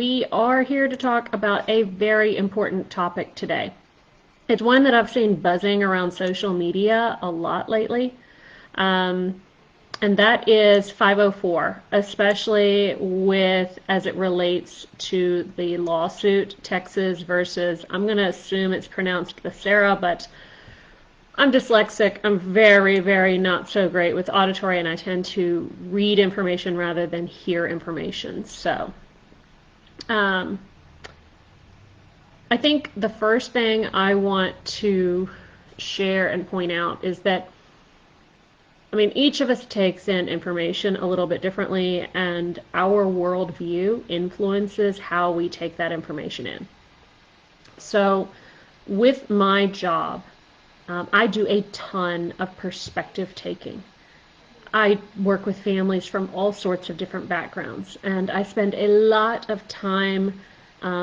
We are here to talk about a very important topic today. It's one that I've seen buzzing around social media a lot lately, um, and that is 504, especially with as it relates to the lawsuit, Texas versus, I'm going to assume it's pronounced Becerra, but I'm dyslexic. I'm very, very not so great with auditory, and I tend to read information rather than hear information. So, um, I think the first thing I want to share and point out is that, I mean, each of us takes in information a little bit differently, and our worldview influences how we take that information in. So, with my job, I do a ton of perspective taking. I work with families from all sorts of different backgrounds, and I spend a lot of time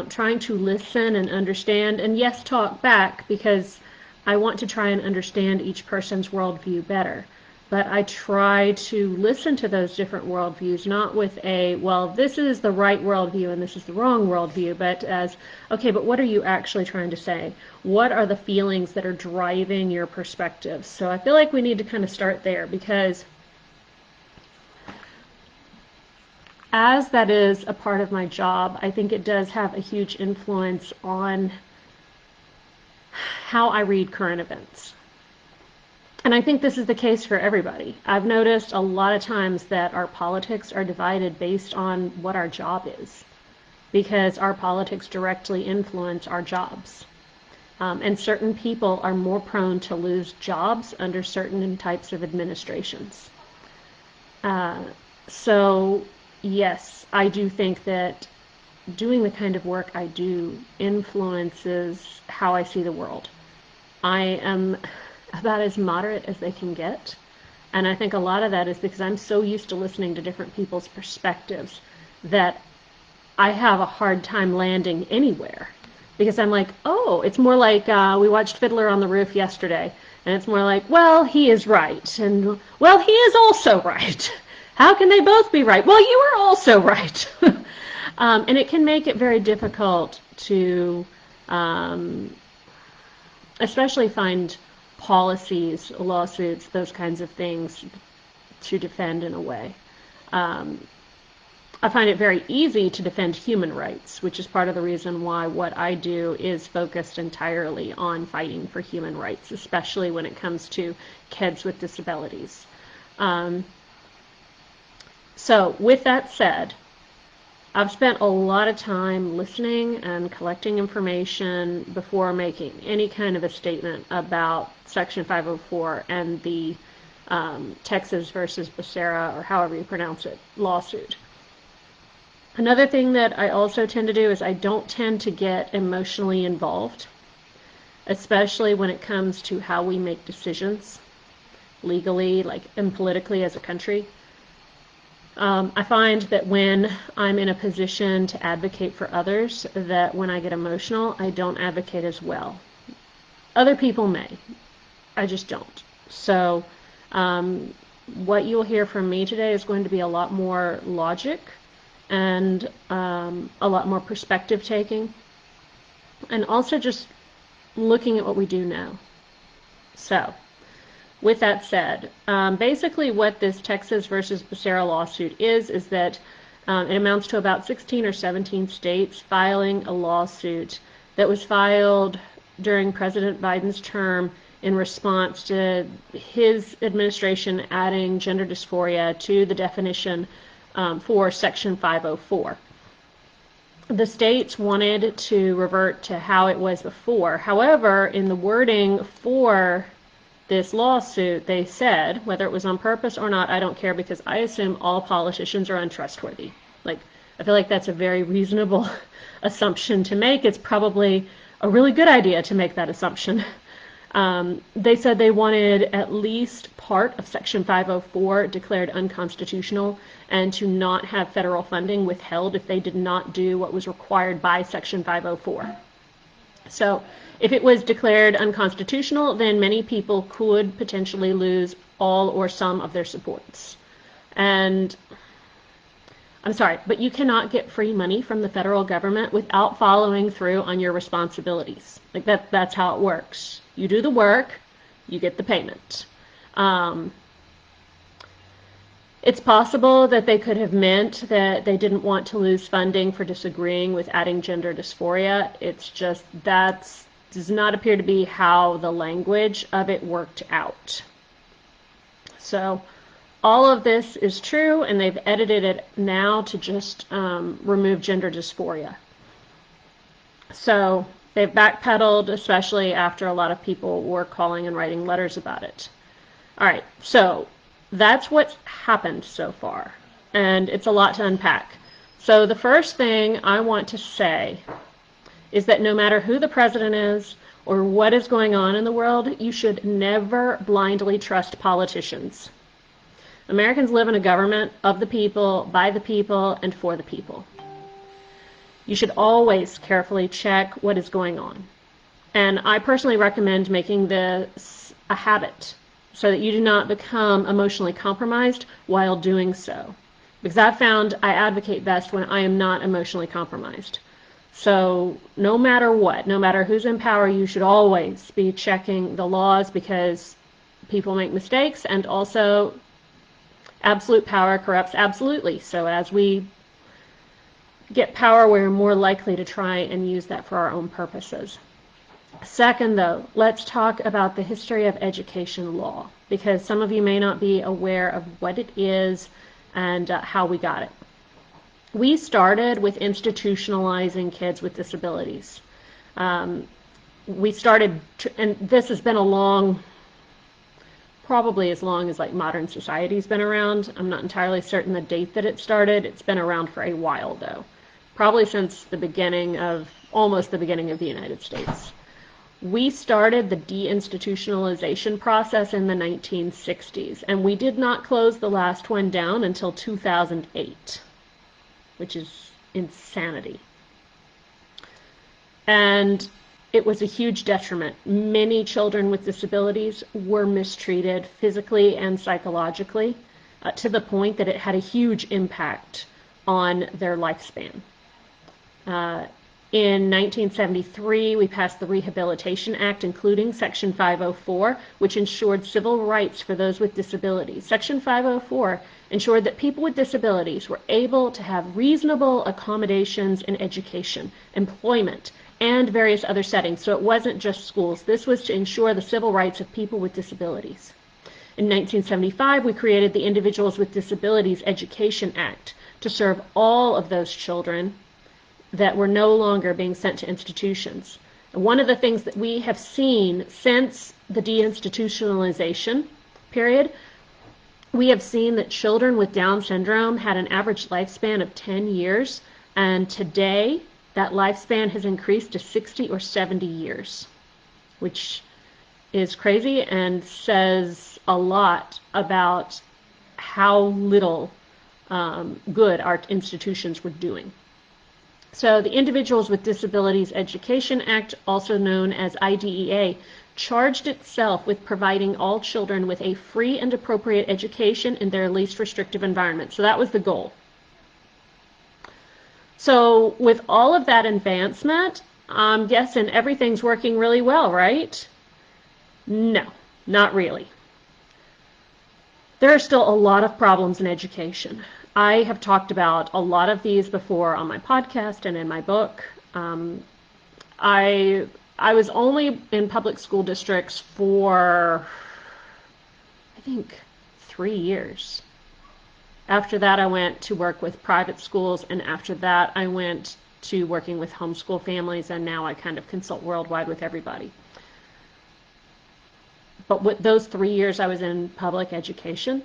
trying to listen and understand, and yes, talk back, because I want to try and understand each person's worldview better. But I try to listen to those different worldviews, not with a, well, this is the right worldview and this is the wrong worldview, but as, okay, but what are you actually trying to say? What are the feelings that are driving your perspective? So I feel like we need to kind of start there, because as that is a part of my job, I think it does have a huge influence on how I read current events. And I think this is the case for everybody. I've noticed a lot of times that our politics are divided based on what our job is, because our politics directly influence our jobs. And certain people are more prone to lose jobs under certain types of administrations. So yes, I do think that doing the kind of work I do influences how I see the world. I am about as moderate as they can get, and I think a lot of that is because I'm so used to listening to different people's perspectives that I have a hard time landing anywhere, because I'm like, oh, it's more like we watched Fiddler on the Roof yesterday, and it's more like, well, he is right, and well, he is also right. How can they both be right? Well, you are also right. And it can make it very difficult to especially find policies, lawsuits, those kinds of things to defend in a way. I find it very easy to defend human rights, which is part of the reason why what I do is focused entirely on fighting for human rights, especially when it comes to kids with disabilities. So with that said, I've spent a lot of time listening and collecting information before making any kind of a statement about Section 504 and the Texas versus Becerra, or however you pronounce it, lawsuit. Another thing that I also tend to do is I don't tend to get emotionally involved, especially when it comes to how we make decisions legally, and politically as a country. I find that when I'm in a position to advocate for others, that when I get emotional, I don't advocate as well. Other people may. I just don't. So what you'll hear from me today is going to be a lot more logic and a lot more perspective taking, and also just looking at what we do now. So with that said, basically what this Texas versus Becerra lawsuit is that it amounts to about 16 or 17 states filing a lawsuit that was filed during President Biden's term in response to his administration adding gender dysphoria to the definition for Section 504. The states wanted to revert to how it was before. However, in the wording for this lawsuit, they said, whether it was on purpose or not, I don't care, because I assume all politicians are untrustworthy. I feel like that's a very reasonable assumption to make. It's probably a really good idea to make that assumption. They said they wanted at least part of Section 504 declared unconstitutional, and to not have federal funding withheld if they did not do what was required by Section 504. So if it was declared unconstitutional, then many people could potentially lose all or some of their supports. And I'm sorry, but you cannot get free money from the federal government without following through on your responsibilities. Like that's how it works. You do the work, you get the payment. It's possible that they could have meant that they didn't want to lose funding for disagreeing with adding gender dysphoria. It's just that does not appear to be how the language of it worked out. So all of this is true, and they've edited it now to just remove gender dysphoria. So they've backpedaled, especially after a lot of people were calling and writing letters about it. All right, so that's what's happened so far, and it's a lot to unpack. So the first thing I want to say is that no matter who the president is or what is going on in the world, you should never blindly trust politicians. Americans live in a government of the people, by the people, and for the people. You should always carefully check what is going on. And I personally recommend making this a habit so that you do not become emotionally compromised while doing so. Because I've found I advocate best when I am not emotionally compromised. So no matter what, no matter who's in power, you should always be checking the laws, because people make mistakes, and also absolute power corrupts absolutely. So as we get power, we're more likely to try and use that for our own purposes. Second, though, let's talk about the history of education law, because some of you may not be aware of what it is and how we got it. We started with institutionalizing kids with disabilities. We started, and this has been a long, probably as long as like modern society's been around. I'm not entirely certain the date that it started. It's been around for a while, though. Probably since the beginning of, almost the beginning of the United States. We started the deinstitutionalization process in the 1960s, and we did not close the last one down until 2008, which is insanity. And it was a huge detriment. Many children with disabilities were mistreated physically and psychologically to the point that it had a huge impact on their lifespan. In 1973, we passed the Rehabilitation Act, including Section 504, which ensured civil rights for those with disabilities. Section 504 ensured that people with disabilities were able to have reasonable accommodations in education, employment, and various other settings. So it wasn't just schools. This was to ensure the civil rights of people with disabilities. In 1975, we created the Individuals with Disabilities Education Act to serve all of those children that were no longer being sent to institutions. And one of the things that we have seen since the deinstitutionalization period, we have seen that children with Down syndrome had an average lifespan of 10 years, and today that lifespan has increased to 60 or 70 years, which is crazy and says a lot about how little good our institutions were doing. So the Individuals with Disabilities Education Act, also known as IDEA, charged itself with providing all children with a free and appropriate education in their least restrictive environment. So that was the goal. So with all of that advancement, I'm guessing everything's working really well, right? No, not really. There are still a lot of problems in education. I have talked about a lot of these before on my podcast and in my book. I was only in public school districts for, I think, 3 years. After that, I went to work with private schools, and after that, I went to working with homeschool families, and now I kind of consult worldwide with everybody. But with those 3 years I was in public education,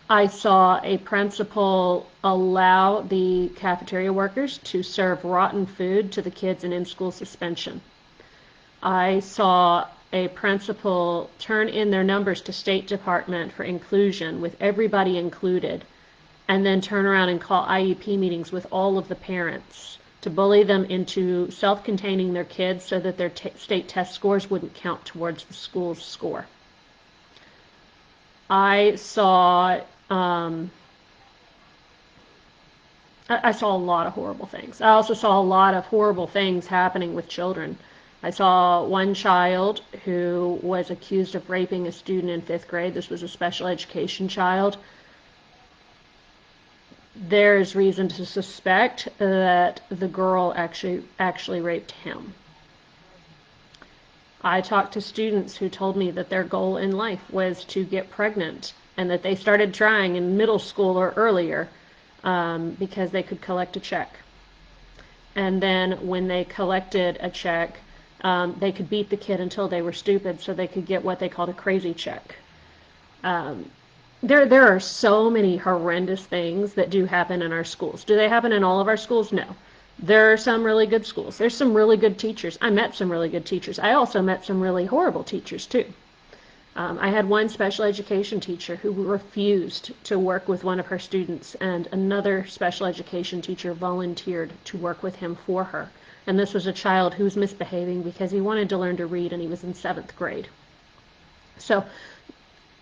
I saw a principal allow the cafeteria workers to serve rotten food to the kids in in-school suspension. I saw a principal turn in their numbers to State Department for inclusion with everybody included, and then turn around and call IEP meetings with all of the parents to bully them into self-containing their kids so that their state test scores wouldn't count towards the school's score. I saw I saw a lot of horrible things. I also saw a lot of horrible things happening with children. I saw one child who was accused of raping a student in 5th grade. This was a special education child. There's reason to suspect that the girl actually raped him. I talked to students who told me that their goal in life was to get pregnant and that they started trying in middle school or earlier because they could collect a check. And then when they collected a check, they could beat the kid until they were stupid so they could get what they called a crazy check. There are so many horrendous things that do happen in our schools. Do they happen in all of our schools? No. There are some really good schools. There's some really good teachers. I met some really good teachers. I also met some really horrible teachers too. I had one special education teacher who refused to work with one of her students, and another special education teacher volunteered to work with him for her. And this was a child who was misbehaving because he wanted to learn to read and he was in 7th grade. So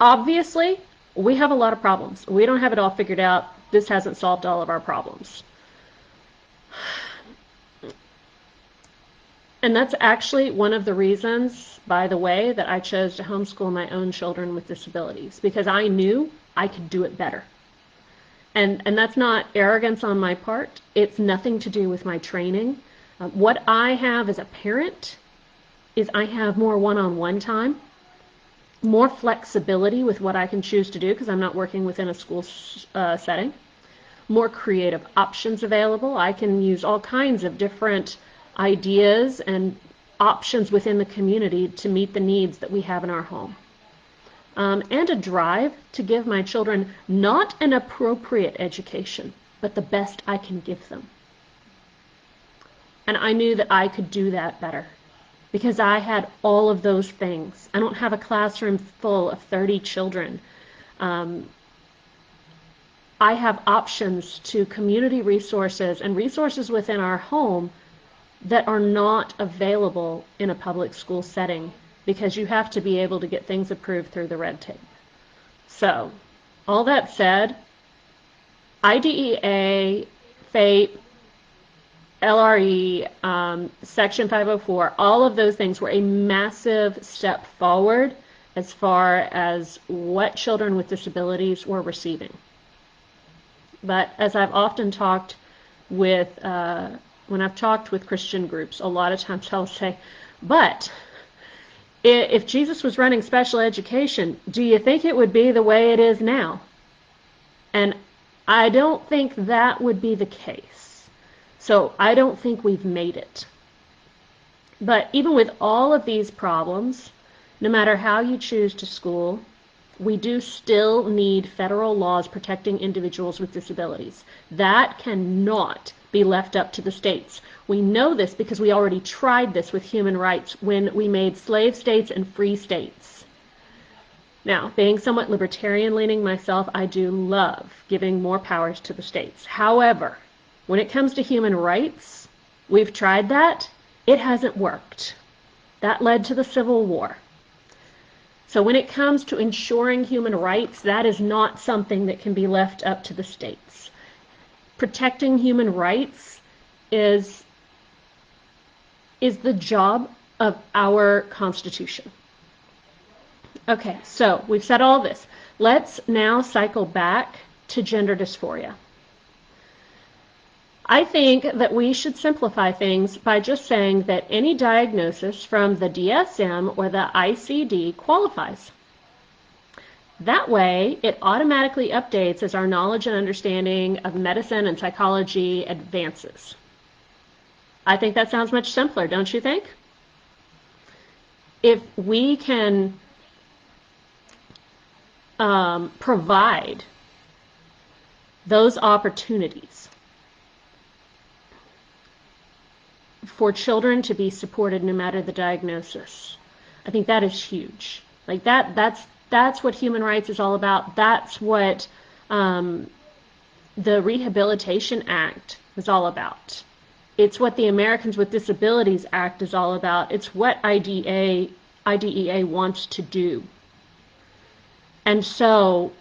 obviously, we have a lot of problems. We don't have it all figured out. This hasn't solved all of our problems. And that's actually one of the reasons, by the way, that I chose to homeschool my own children with disabilities, because I knew I could do it better. And that's not arrogance on my part. It's nothing to do with my training. What I have as a parent is I have more one-on-one time, more flexibility with what I can choose to do because I'm not working within a school setting, more creative options available. I can use all kinds of different ideas and options within the community to meet the needs that we have in our home. And a drive to give my children not an appropriate education, but the best I can give them. And I knew that I could do that better because I had all of those things. I don't have a classroom full of 30 children. I have options to community resources and resources within our home that are not available in a public school setting because you have to be able to get things approved through the red tape. So, all that said, IDEA, FAPE, LRE, Section 504, all of those things were a massive step forward as far as what children with disabilities were receiving. But as I've often talked with, when I've talked with Christian groups, a lot of times I'll say, but if Jesus was running special education, do you think it would be the way it is now? And I don't think that would be the case. So I don't think we've made it. But even with all of these problems, no matter how you choose to school, we do still need federal laws protecting individuals with disabilities. That cannot be left up to the states. We know this because we already tried this with human rights when we made slave states and free states. Now, being somewhat libertarian-leaning myself, I do love giving more powers to the states. However, when it comes to human rights, we've tried that. It hasn't worked. That led to the Civil War. So when it comes to ensuring human rights, that is not something that can be left up to the states. Protecting human rights is the job of our Constitution. Okay, so we've said all this. Let's now cycle back to gender dysphoria. I think that we should simplify things by just saying that any diagnosis from the DSM or the ICD qualifies. That way, it automatically updates as our knowledge and understanding of medicine and psychology advances. I think that sounds much simpler, don't you think? If we can provide those opportunities for children to be supported no matter the diagnosis, I think that is huge. Like that's what human rights is all about. That's what the Rehabilitation Act is all about. It's what the Americans with Disabilities Act is all about. It's what IDEA wants to do. And so,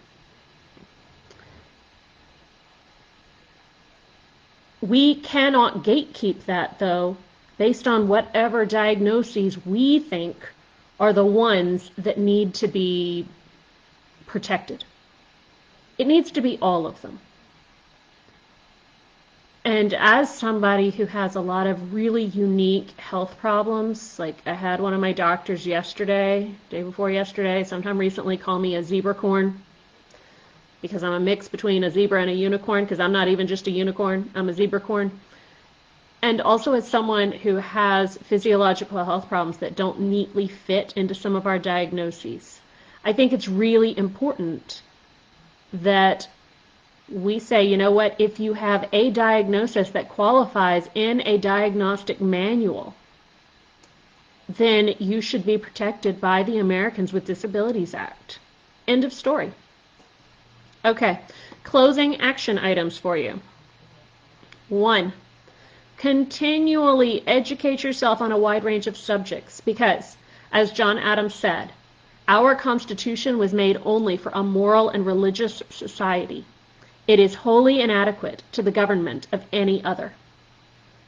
We cannot gatekeep that, though, based on whatever diagnoses we think are the ones that need to be protected. It needs to be all of them. And as somebody who has a lot of really unique health problems, like I had one of my doctors yesterday, day before yesterday, sometime recently, call me a zebracorn, because I'm a mix between a zebra and a unicorn, because I'm not even just a unicorn, I'm a zebracorn. And also as someone who has physiological health problems that don't neatly fit into some of our diagnoses, I think it's really important that we say, you know what, if you have a diagnosis that qualifies in a diagnostic manual, then you should be protected by the Americans with Disabilities Act. End of story. Okay, closing action items for you. 1, continually educate yourself on a wide range of subjects because, as John Adams said, our Constitution was made only for a moral and religious society. It is wholly inadequate to the government of any other.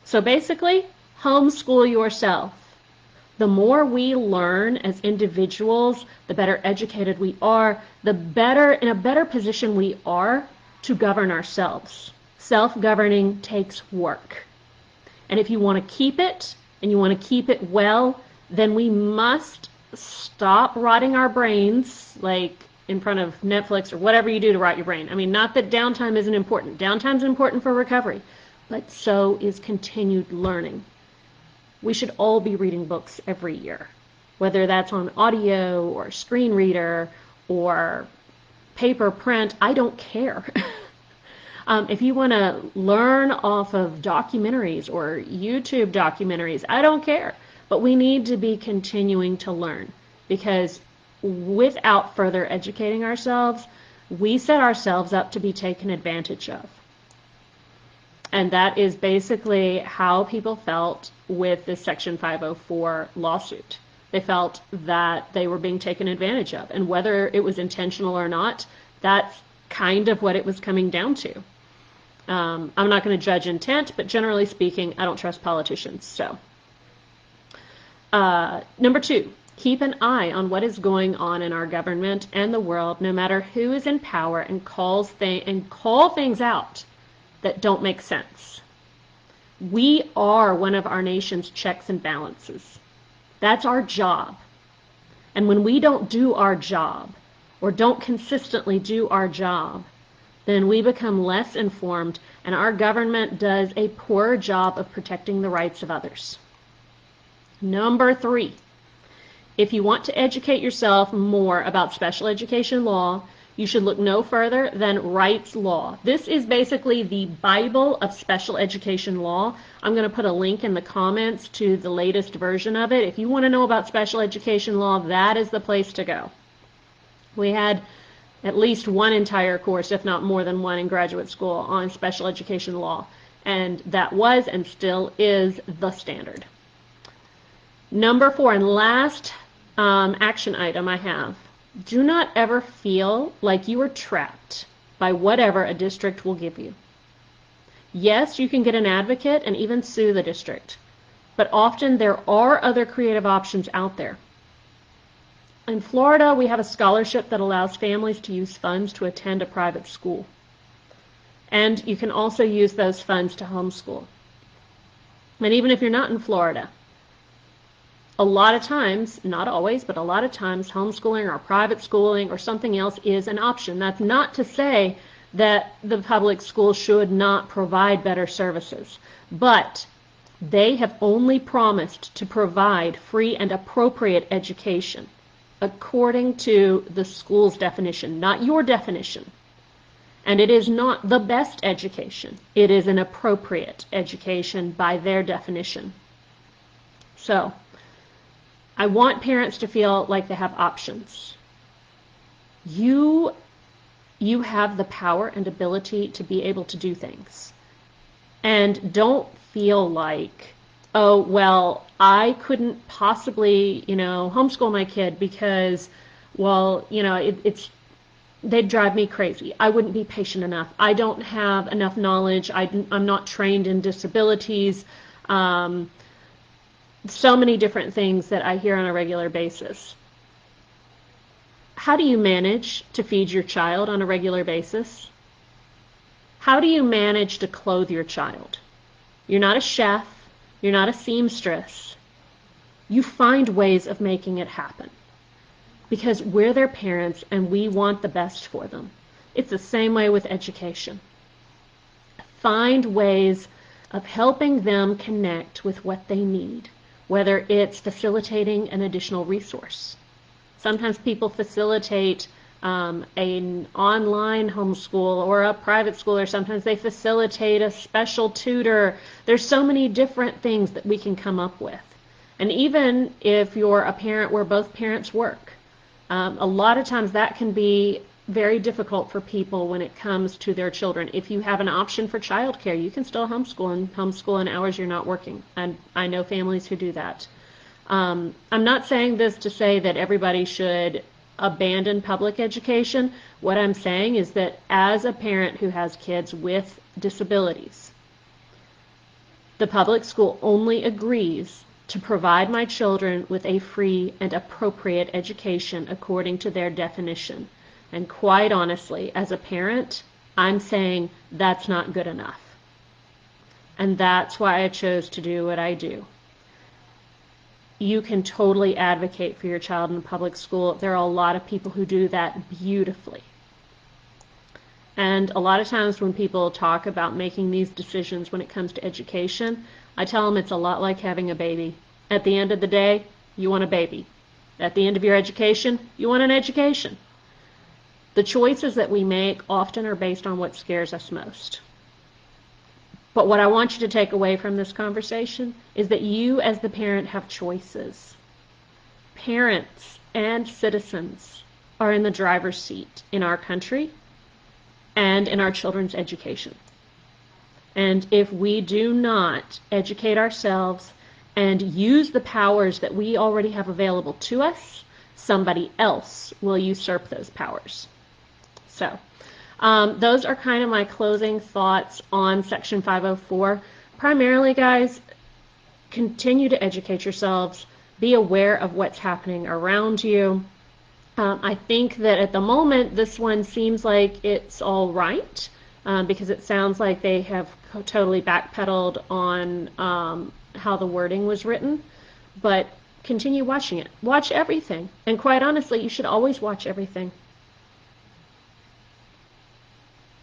So basically, homeschool yourself. The more we learn as individuals, the better educated we are, in a better position we are to govern ourselves. Self-governing takes work. And if you want to keep it, and you want to keep it well, then we must stop rotting our brains, like in front of Netflix or whatever you do to rot your brain. I mean, not that downtime isn't important. Downtime's important for recovery, but so is continued learning. We should all be reading books every year, whether that's on audio or screen reader or paper, print, I don't care. If you want to learn off of documentaries or YouTube documentaries, I don't care. But we need to be continuing to learn because without further educating ourselves, we set ourselves up to be taken advantage of. And that is basically how people felt with this Section 504 lawsuit. They felt that they were being taken advantage of. And whether it was intentional or not, that's kind of what it was coming down to. I'm not going to judge intent, but generally speaking, I don't trust politicians. So, number 2, keep an eye on what is going on in our government and the world, no matter who is in power, and call things out that don't make sense. We are one of our nation's checks and balances. That's our job. And when we don't do our job, or don't consistently do our job, then we become less informed, and our government does a poor job of protecting the rights of others. Number 3, if you want to educate yourself more about special education law, you should look no further than Wright's Law. This is basically the Bible of special education law. I'm going to put a link in the comments to the latest version of it. If you want to know about special education law, that is the place to go. We had at least one entire course, if not more than one, in graduate school on special education law. And that was and still is the standard. Number 4 and last action item I have. Do not ever feel like you are trapped by whatever a district will give you. Yes, you can get an advocate and even sue the district, but often there are other creative options out there. In Florida, we have a scholarship that allows families to use funds to attend a private school. And you can also use those funds to homeschool. And even if you're not in Florida, a lot of times, not always, but a lot of times, homeschooling or private schooling or something else is an option. That's not to say that the public schools should not provide better services, but they have only promised to provide free and appropriate education according to the school's definition, not your definition. And it is not the best education. It is an appropriate education by their definition. So, I want parents to feel like they have options. You have the power and ability to be able to do things. And don't feel like, oh, well, I couldn't possibly, homeschool my kid because, well, they'd drive me crazy. I wouldn't be patient enough. I don't have enough knowledge. I'm not trained in disabilities. So many different things that I hear on a regular basis. How do you manage to feed your child on a regular basis? How do you manage to clothe your child? You're not a chef. You're not a seamstress. You find ways of making it happen because we're their parents and we want the best for them. It's the same way with education. Find ways of helping them connect with what they need, whether it's facilitating an additional resource. Sometimes people facilitate an online homeschool or a private school, or sometimes they facilitate a special tutor. There's so many different things that we can come up with. And even if you're a parent where both parents work, a lot of times that can be very difficult for people when it comes to their children. If you have an option for childcare, you can still homeschool in hours you're not working. And I know families who do that. I'm not saying this to say that everybody should abandon public education. What I'm saying is that as a parent who has kids with disabilities, the public school only agrees to provide my children with a free and appropriate education according to their definition. And quite honestly, as a parent, I'm saying that's not good enough. And that's why I chose to do what I do. You can totally advocate for your child in a public school. There are a lot of people who do that beautifully. And a lot of times when people talk about making these decisions when it comes to education, I tell them it's a lot like having a baby. At the end of the day, you want a baby. At the end of your education, you want an education. The choices that we make often are based on what scares us most. But what I want you to take away from this conversation is that you as the parent have choices. Parents and citizens are in the driver's seat in our country and in our children's education. And if we do not educate ourselves and use the powers that we already have available to us, somebody else will usurp those powers. So, those are kind of my closing thoughts on Section 504. Primarily, guys, continue to educate yourselves. Be aware of what's happening around you. I think that at the moment, this one seems like it's all right because it sounds like they have totally backpedaled on how the wording was written. But continue watching it. Watch everything. And quite honestly, you should always watch everything.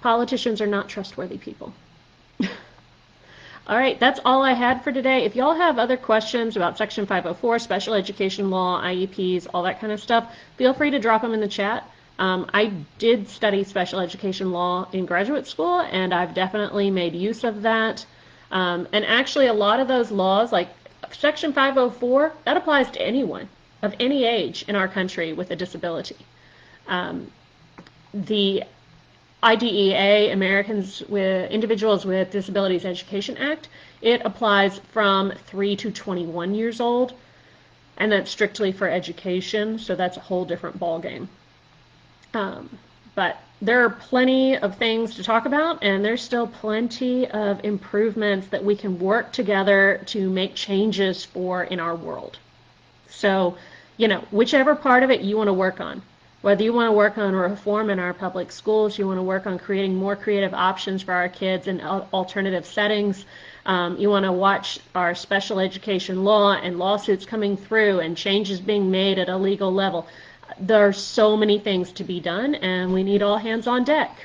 Politicians are not trustworthy people. All right, that's all I had for today. If y'all have other questions about Section 504, special education law, IEPs, all that kind of stuff, feel free to drop them in the chat. I did study special education law in graduate school, and I've definitely made use of that. And actually, a lot of those laws, like Section 504, that applies to anyone of any age in our country with a disability. The IDEA, Individuals with Disabilities Education Act, it applies from 3 to 21 years old, and that's strictly for education, so that's a whole different ballgame. But there are plenty of things to talk about, and there's still plenty of improvements that we can work together to make changes for in our world. So, whichever part of it you want to work on. Whether you want to work on reform in our public schools, you want to work on creating more creative options for our kids in alternative settings, you want to watch our special education law and lawsuits coming through and changes being made at a legal level. There are so many things to be done, and we need all hands on deck.